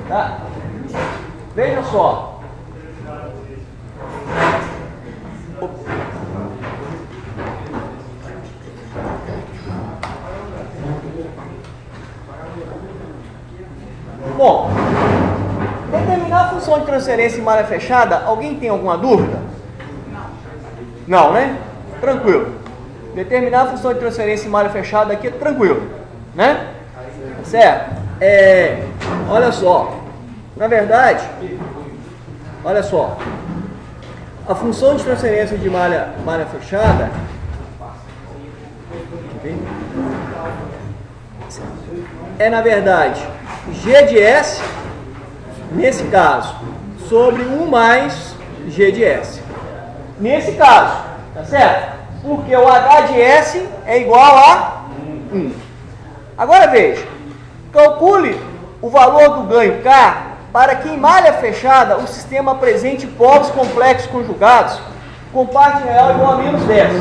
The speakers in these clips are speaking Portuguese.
Tá? Veja só. Bom, determinar a função de transferência em malha fechada, alguém tem alguma dúvida? Não, né? Tranquilo. Determinar a função de transferência em malha fechada aqui é tranquilo, né? Certo? Olha só. Na verdade, olha só. A função de transferência de malha fechada é, na verdade, G de S, nesse caso, sobre 1 mais G de S. Nesse caso, tá certo? Porque o H de S é igual a 1. Agora veja, calcule o valor do ganho K para que em malha fechada o sistema apresente polos complexos conjugados com parte real igual a menos 10.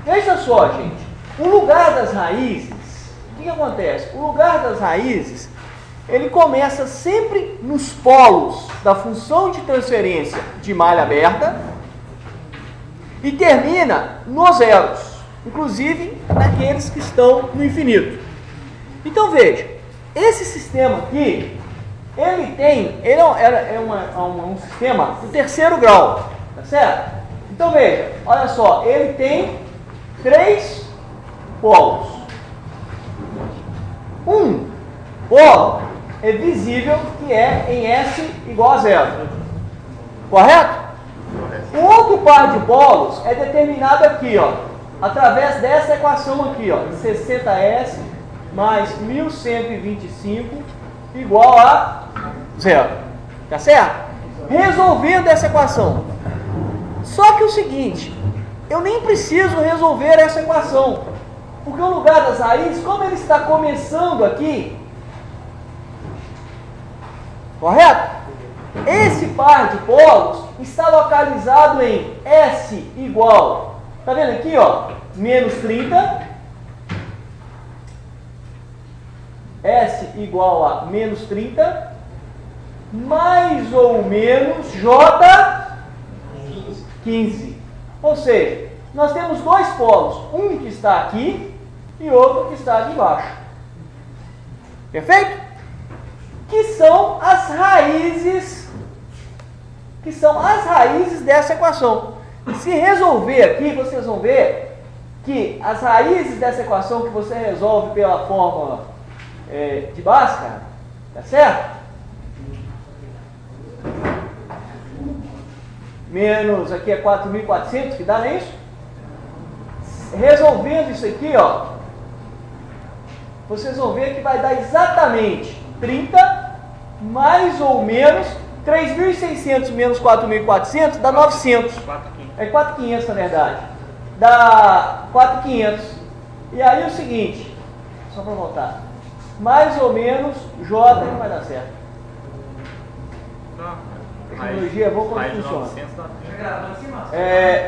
Veja só, gente, o lugar das raízes, o que acontece? O lugar das raízes, ele começa sempre nos polos da função de transferência de malha aberta e termina nos zeros, inclusive naqueles que estão no infinito. Então veja, esse sistema aqui, ele é um sistema do terceiro grau, tá certo? Então veja, olha só, ele tem 3 polos. Um polo é visível que é em S igual a 0, correto? O outro par de polos é determinado aqui, ó, através dessa equação aqui, ó, 60S mais 1125 igual a 0, tá certo? Resolvendo essa equação. Só que o seguinte, eu nem preciso resolver essa equação, porque o lugar das raízes, como ele está começando aqui, correto? Esse par de polos está localizado em S igual, tá vendo aqui, ó, menos 30, S igual a menos 30, mais ou menos J 15. Ou seja, nós temos 2 polos, um que está aqui e outro que está aqui embaixo. Perfeito? Que são as raízes dessa equação. Se resolver aqui, vocês vão ver que as raízes dessa equação que você resolve pela fórmula de Bhaskara, tá certo? Menos, aqui é 4.400, que dá, não é isso? Resolvendo isso aqui, ó, vocês vão ver que vai dar exatamente 30 mais ou menos 3.600 menos 4.400 dá 900. É 4.500 na verdade. Dá 4.500. E aí o seguinte, só para voltar, mais ou menos J não vai dar certo. Tecnologia é boa quando funciona.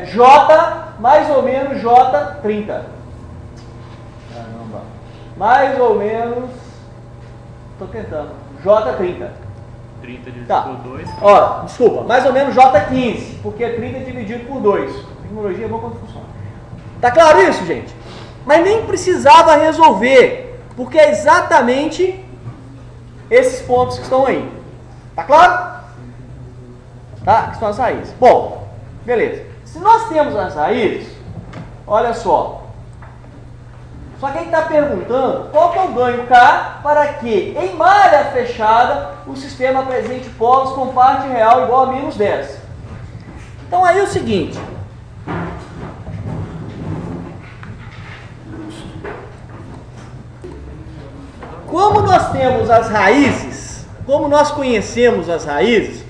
J, mais ou menos J 30. Caramba. Mais ou menos, estou tentando, J 30. 30 dividido tá. por 2. Ó, desculpa, mais ou menos J 15, porque 30 dividido por 2. Tecnologia é boa quando funciona. Tá claro isso, gente? Mas nem precisava resolver, porque é exatamente esses pontos que estão aí. Tá claro? Tá? Que são as raízes. Bom, beleza. Se nós temos as raízes, olha só. Só que ele está perguntando qual que é o ganho K para que, em malha fechada, o sistema apresente polos com parte real igual a menos 10. Então aí é o seguinte. Como nós temos as raízes, como nós conhecemos as raízes,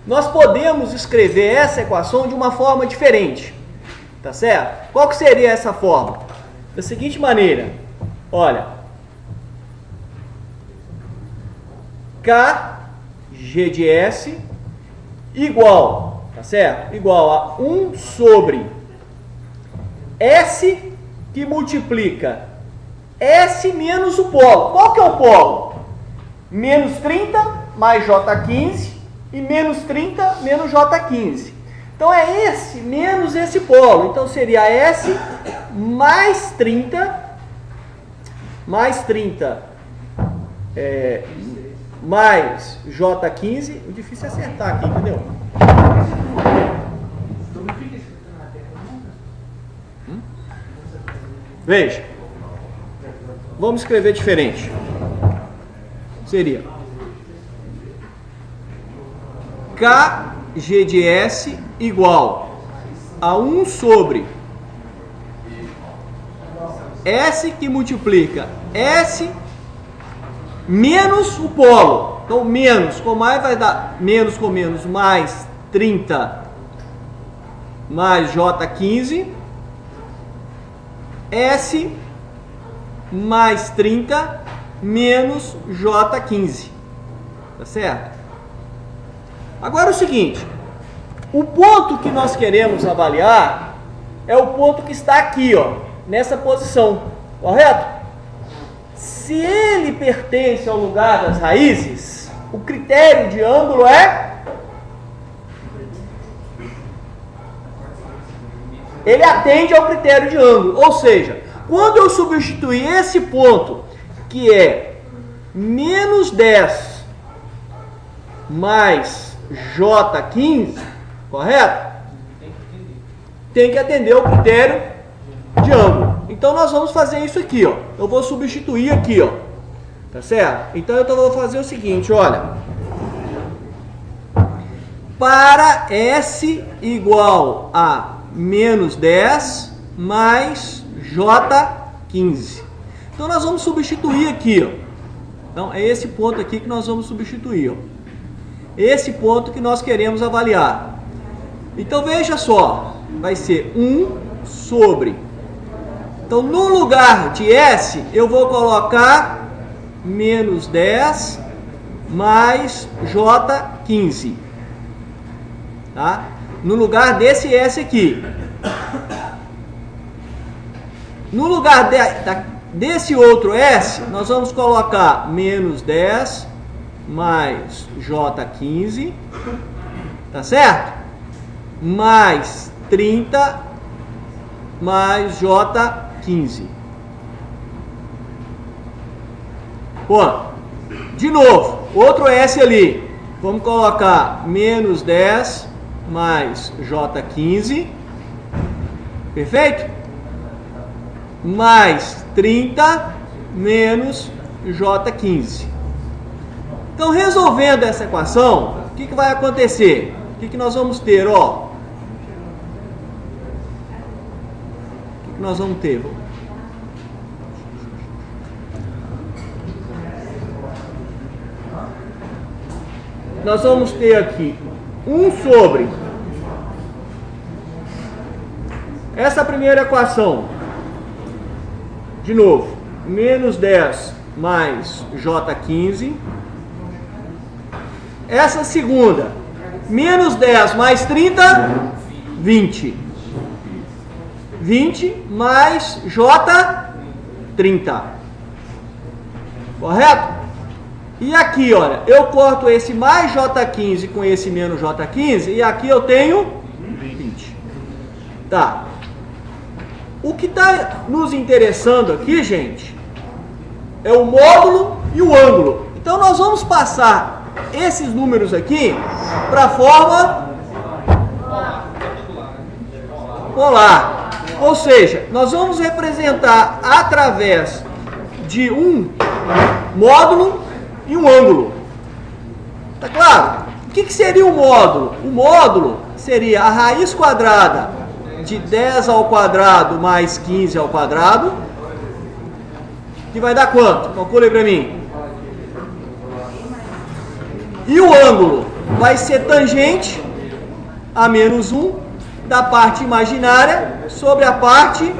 nós podemos escrever essa equação de uma forma diferente, tá certo? Qual que seria essa forma? Da seguinte maneira, olha, K, G de S, igual, tá certo? Igual a 1 sobre S que multiplica S menos o polo. Qual que é o polo? Menos 30 mais J15 e menos 30 menos J15. Então é esse menos esse polo. Então seria S mais 30 mais J15. O difícil é acertar aqui, entendeu? Veja. Vamos escrever diferente. Seria Kg de S igual a 1 sobre S que multiplica S menos o polo. Então, menos com mais vai dar menos com menos mais 30 mais J15 S mais 30 menos J15. Tá certo? Agora é o seguinte, o ponto que nós queremos avaliar é o ponto que está aqui, ó, nessa posição, correto? Se ele pertence ao lugar das raízes, o critério de ângulo é... ele atende ao critério de ângulo, ou seja, quando eu substituir esse ponto, que é menos 10 mais J15, correto? Tem que atender ao critério de ângulo. Então nós vamos fazer isso aqui, ó. Eu vou substituir aqui, ó. Tá certo? Então eu vou fazer o seguinte, olha. Para S igual a menos 10 mais J15. Então nós vamos substituir aqui, ó. Então é esse ponto aqui que nós vamos substituir, ó. Esse ponto que nós queremos avaliar. Então veja só, vai ser 1 sobre. Então no lugar de S eu vou colocar menos 10 mais J15. Tá? No lugar desse S aqui. No lugar desse outro S, nós vamos colocar menos 10 mais J15, tá certo? Mais 30 mais J15. Bom, de novo, outro S ali. Vamos colocar menos 10 mais J15. Perfeito? Mais 30 menos J15. Então, resolvendo essa equação, o que vai acontecer? O que nós vamos ter? Ó, o que nós vamos ter? Nós vamos ter aqui 1 sobre essa primeira equação. De novo, menos 10 mais J15. Essa segunda, menos 10 mais 30, 20. 20 mais J30. Correto? E aqui, olha, eu corto esse mais J15 com esse menos J15 e aqui eu tenho 20. Tá. O que está nos interessando aqui, gente, é o módulo e o ângulo. Então nós vamos passar esses números aqui para a forma polar. Ou seja, nós vamos representar através de um módulo e um ângulo. Tá claro? O que seria o módulo? O módulo seria a raiz quadrada de 10 ao quadrado mais 15 ao quadrado, que vai dar quanto? Calcule para mim. E o ângulo vai ser tangente a menos 1 da parte imaginária sobre a parte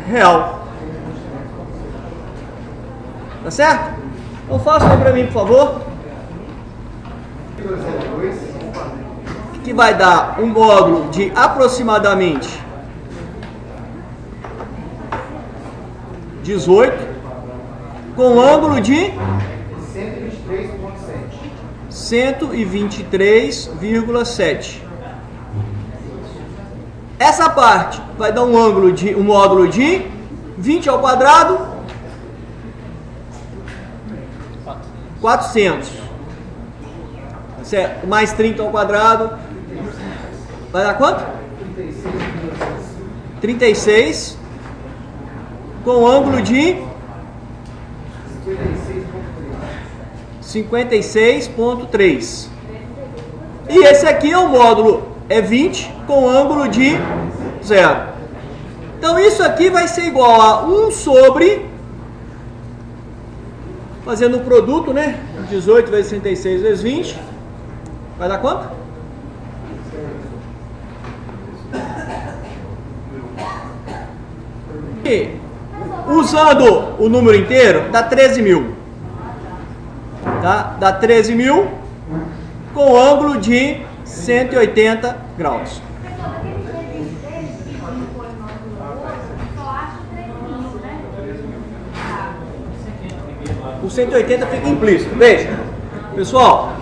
real. Tá certo? Então faça aí para mim, por favor. Que vai dar um módulo de aproximadamente 18 com ângulo de 123,7. Essa parte vai dar um módulo de 20 ao quadrado, 400. Certo? Mais 30 ao quadrado, vai dar quanto? 36, com ângulo de 56,3. E esse aqui é o módulo, é 20, com ângulo de 0. Então isso aqui vai ser igual a 1 sobre, fazendo o produto, né? 18 vezes 36 vezes 20, vai dar quanto? E, usando o número inteiro, dá 13.000. Tá? Dá 13.000 com ângulo de 180 graus. O 180 fica implícito. Veja, pessoal,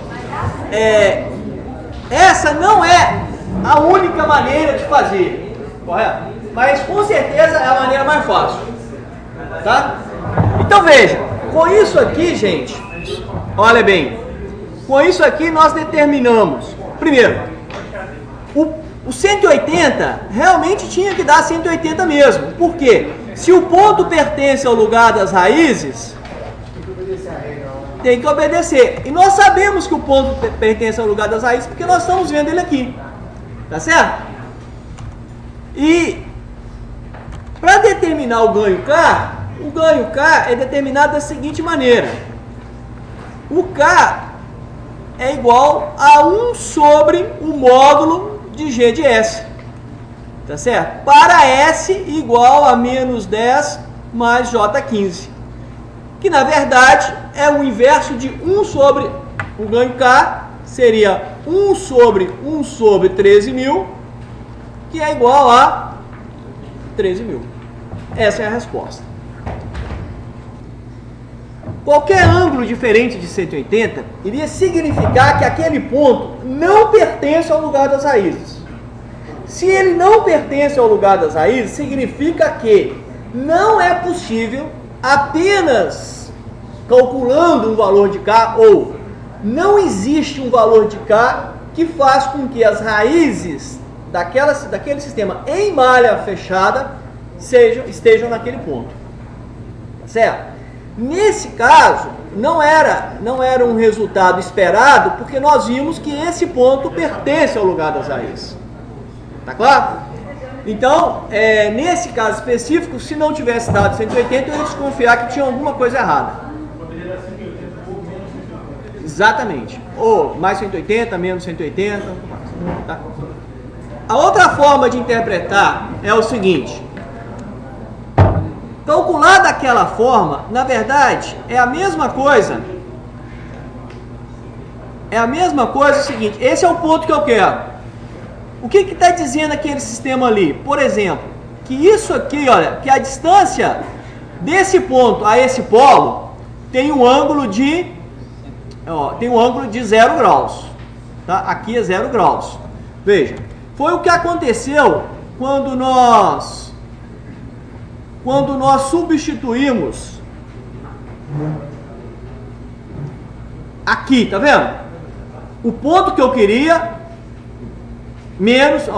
essa não é a única maneira de fazer, correto? Mas com certeza é a maneira mais fácil, tá? Então veja, com isso aqui, gente, olha bem, com isso aqui nós determinamos, primeiro, o 180 realmente tinha que dar 180 mesmo. Por quê? Se o ponto pertence ao lugar das raízes, tem que obedecer. E nós sabemos que o ponto pertence ao lugar das raízes porque nós estamos vendo ele aqui. Tá certo? E para determinar o ganho K é determinado da seguinte maneira. O K é igual a 1 sobre o módulo de G de S. Tá certo? Para S igual a menos 10 mais J15. Que na verdade é o inverso de 1 sobre o ganho K, seria 1 sobre 13.000, que é igual a 13.000. Essa é a resposta. Qualquer ângulo diferente de 180 iria significar que aquele ponto não pertence ao lugar das raízes. Se ele não pertence ao lugar das raízes, significa que não é possível, apenas calculando um valor de K, ou não existe um valor de K que faz com que as raízes daquele sistema em malha fechada estejam naquele ponto. Certo? Nesse caso, não era um resultado esperado, porque nós vimos que esse ponto pertence ao lugar das raízes. Tá claro? Então, nesse caso específico, se não tivesse dado 180, eu ia desconfiar que tinha alguma coisa errada. Poderia dar 180 ou menos 180. Exatamente. Ou mais 180, menos 180. Tá? A outra forma de interpretar é o seguinte. Calcular daquela forma, na verdade, é a mesma coisa. É a mesma coisa, é o seguinte, esse é o ponto que eu quero. O que está dizendo aquele sistema ali? Por exemplo, que isso aqui, olha, que a distância desse ponto a esse polo tem um ângulo de 0 graus. Tá? Aqui é 0 graus. Veja, foi o que aconteceu quando nós substituímos aqui, tá vendo? O ponto que eu queria, menos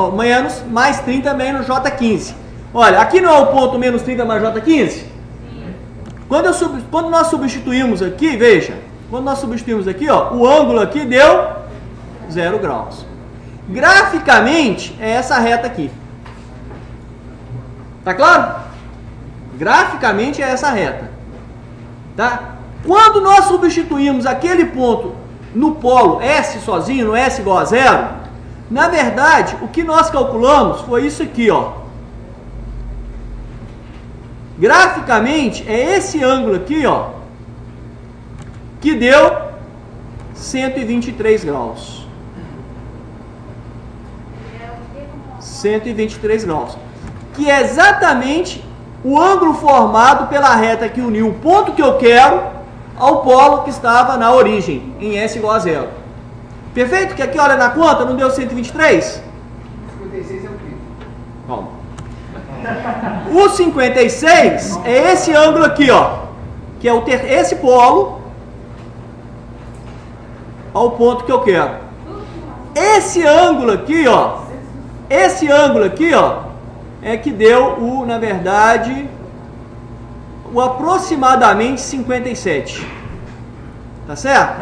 mais 30 menos J15. Olha, aqui não é o ponto menos 30 mais J15? Quando nós substituímos aqui, veja, quando nós substituímos aqui, ó, o ângulo aqui deu 0 graus. Graficamente, é essa reta aqui. Tá claro? Graficamente é essa reta. Tá? Quando nós substituímos aquele ponto no polo S sozinho, no S igual a 0, na verdade, o que nós calculamos foi isso aqui, ó. Graficamente, é esse ângulo aqui, ó, que deu 123 graus. 123 graus. Que é exatamente o ângulo formado pela reta que uniu o ponto que eu quero ao polo que estava na origem, em S igual a 0. Perfeito? Que aqui, olha na conta, não deu 123? 56 é o quê? Calma. O 56 é esse ângulo aqui, ó, que é esse polo ao ponto que eu quero. Esse ângulo aqui, ó, é que deu na verdade, o aproximadamente 57. Tá certo?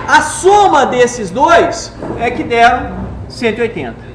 A soma desses dois é que deram 180.